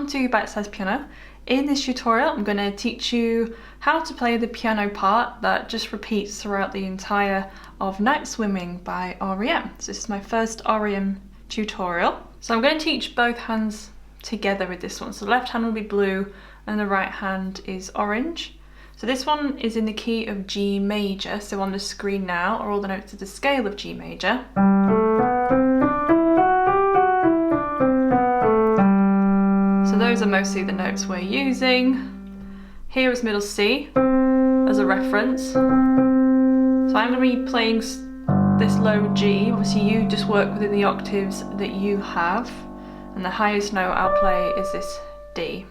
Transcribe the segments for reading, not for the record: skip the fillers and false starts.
welcome to Bitesize Piano. In this tutorial I'm going to teach you how to play the piano part that just repeats throughout the entire of Nightswimming by R.E.M. So this is my first R.E.M. tutorial. So I'm going to teach both hands together with this one. So the left hand will be blue and the right hand is orange. So this one is in the key of G major, so on the screen now are all the notes of the scale of G major. So those are mostly the notes we're using. Here is middle C as a reference. So I'm going to be playing this low G. Obviously you just work within the octaves that you have, and the highest note I'll play is this D.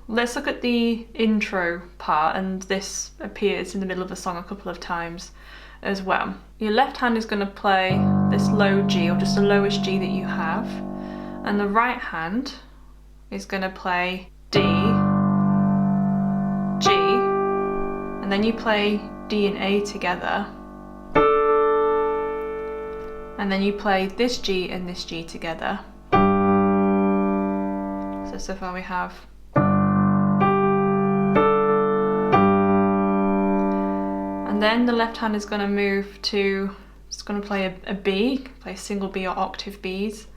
Let's look at the intro part, and this appears in the middle of the song a couple of times as well. Your left hand is going to play this low G, or just the lowest G that you have, and the right hand is going to play D, G, and then you play D and A together, and then you play this G and this G together. So far we have. And then the left hand is going to move to, it's going to play a B, play a single B or octave Bs.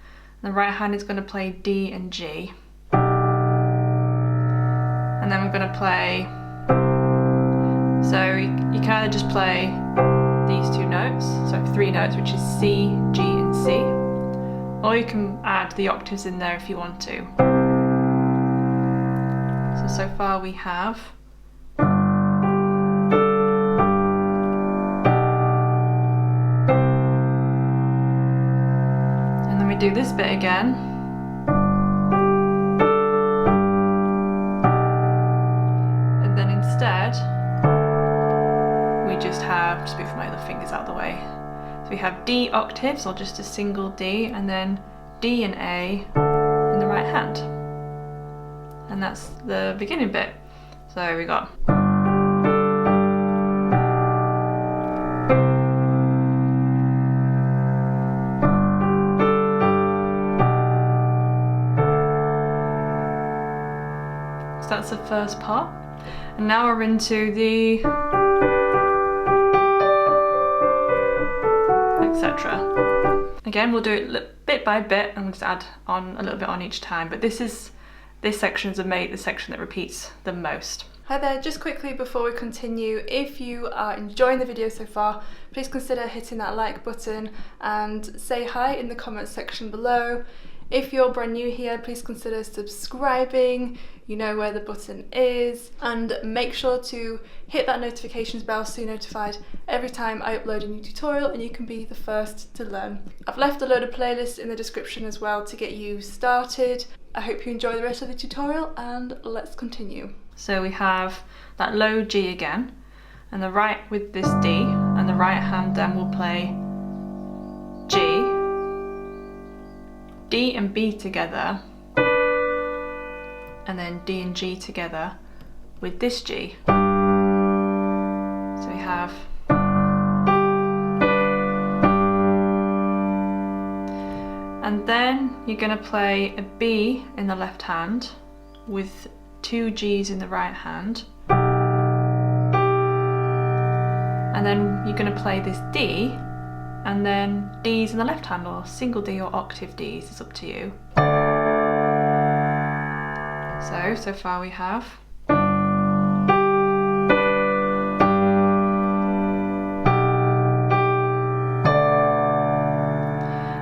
And the right hand is going to play D and G. And then we're going to play, so you can either just play these two notes, so three notes, which is C, G and C, or you can add the octaves in there if you want to. So far we have. And then we do this bit again. And then instead, we just have, just move my other fingers out of the way. So we have D octaves, or just a single D, and then D and A in the right hand. And that's the beginning bit. So we got. So that's the first part. And now we're into the etc. Again, we'll do it bit by bit and we'll just add on a little bit on each time, but this section is the section that repeats the most. Hi there, just quickly before we continue, if you are enjoying the video so far, please consider hitting that like button and say hi in the comments section below. If you're brand new here, please consider subscribing, you know where the button is, and make sure to hit that notifications bell so you're notified every time I upload a new tutorial and you can be the first to learn. I've left a load of playlists in the description as well to get you started. I hope you enjoy the rest of the tutorial and let's continue. So we have that low G again, and the right with this D, and the right hand then will play G, D and B together, and then D and G together with this G. So we have. And then you're going to play a B in the left hand with two G's in the right hand. And then you're going to play this D and then D's in the left hand, or single D or octave D's, it's up to you. So far we have.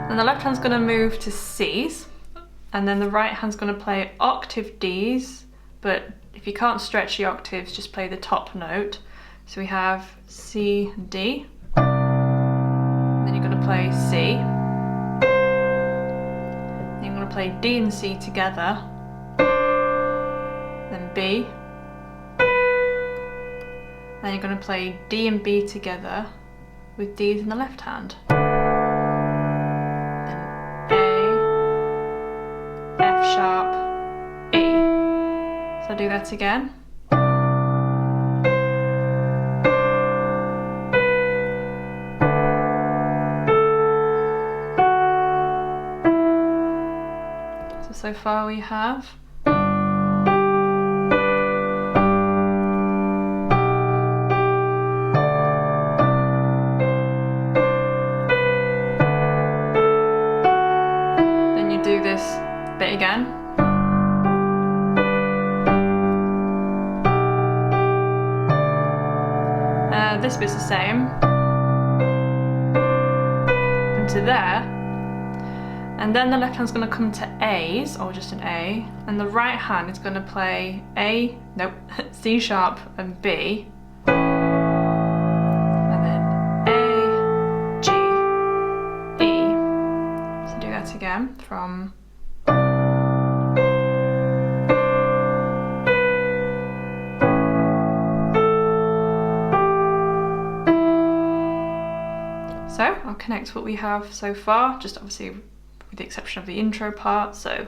And the left hand's going to move to C's, and then the right hand's going to play octave D's, but if you can't stretch the octaves, just play the top note. So we have C, D, then you're going to play C, then you're going to play D and C together, then B, then you're going to play D and B together with D's in the left hand. Sharp, E. So I'll do that again. So far we have. do this bit again. This bit's the same. Into there. And then the left hand's going to come to A's, or just an A, and the right hand is going to play A, nope, C sharp and B, and then A, G, E. So do that again from so I'll connect what we have so far, just obviously with the exception of the intro part, so.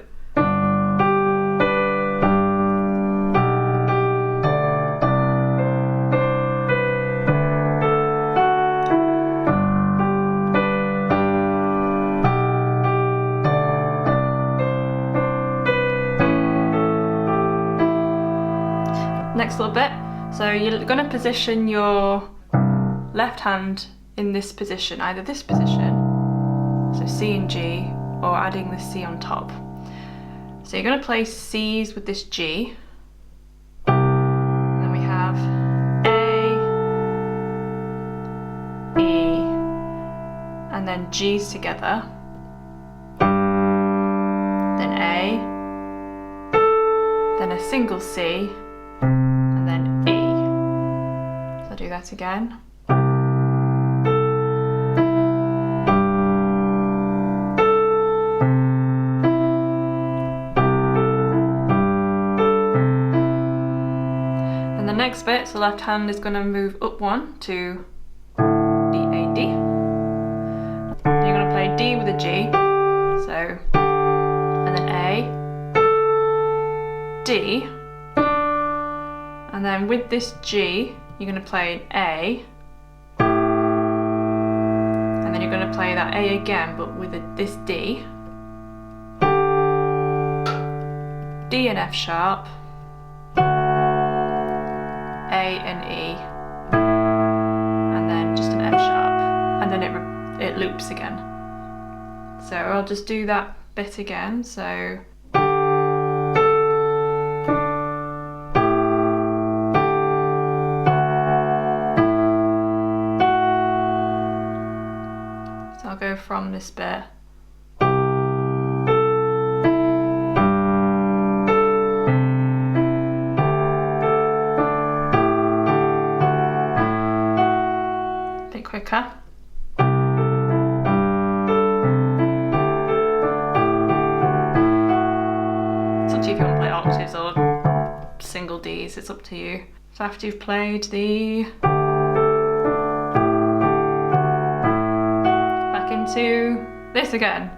Next little bit, so you're going to position your left hand in this position, either this position, so C and G, or adding the C on top. So you're going to play C's with this G, and then we have A, E, and then G's together, then A, then a single C, and then E. So I'll do that again. Next bit, so left hand is going to move up one to D, A, D. You're going to play D with a G, so, and then A, D, and then with this G, you're going to play an A, and then you're going to play that A again, but with this D, D and F sharp, A and E, and then just an F sharp, and then it loops again. So I'll just do that bit again, so. So I'll go from this bit. Quicker. It's up to you if you want to play octaves or single Ds, it's up to you. So after you've played the back into this again.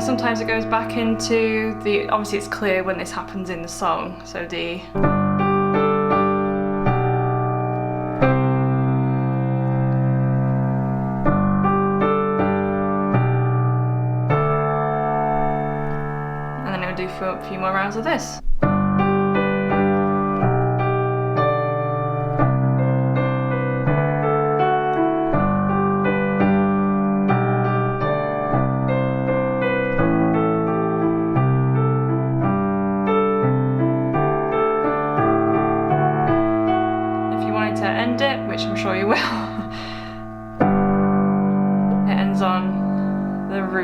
Sometimes it goes back into the, obviously it's clear when this happens in the song, so the and then I'll do for a few more rounds of this. Which I'm sure you will. It ends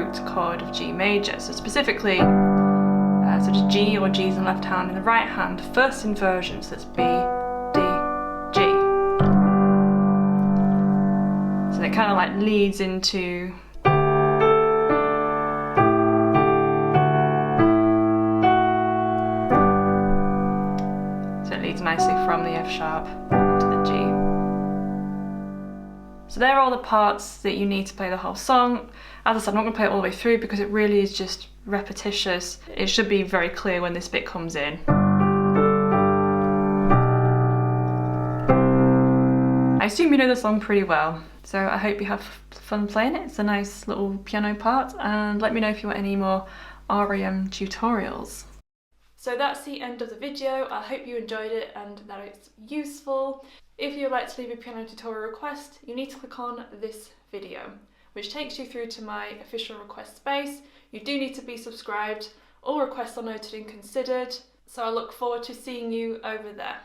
root chord of G major. So specifically, so just G or G's in the left hand, in the right hand, first inversion, so it's B, D, G. So it kind of like leads into nicely from the F sharp to the G. So there are all the parts that you need to play the whole song. As I said, I'm not going to play it all the way through because it really is just repetitious. It should be very clear when this bit comes in. I assume you know the song pretty well, so I hope you have fun playing it. It's a nice little piano part, and let me know if you want any more R.E.M tutorials. So that's the end of the video. I hope you enjoyed it and that it's useful. If you would like to leave a piano tutorial request, you need to click on this video, which takes you through to my official request space. You do need to be subscribed. All requests are noted and considered, so I look forward to seeing you over there.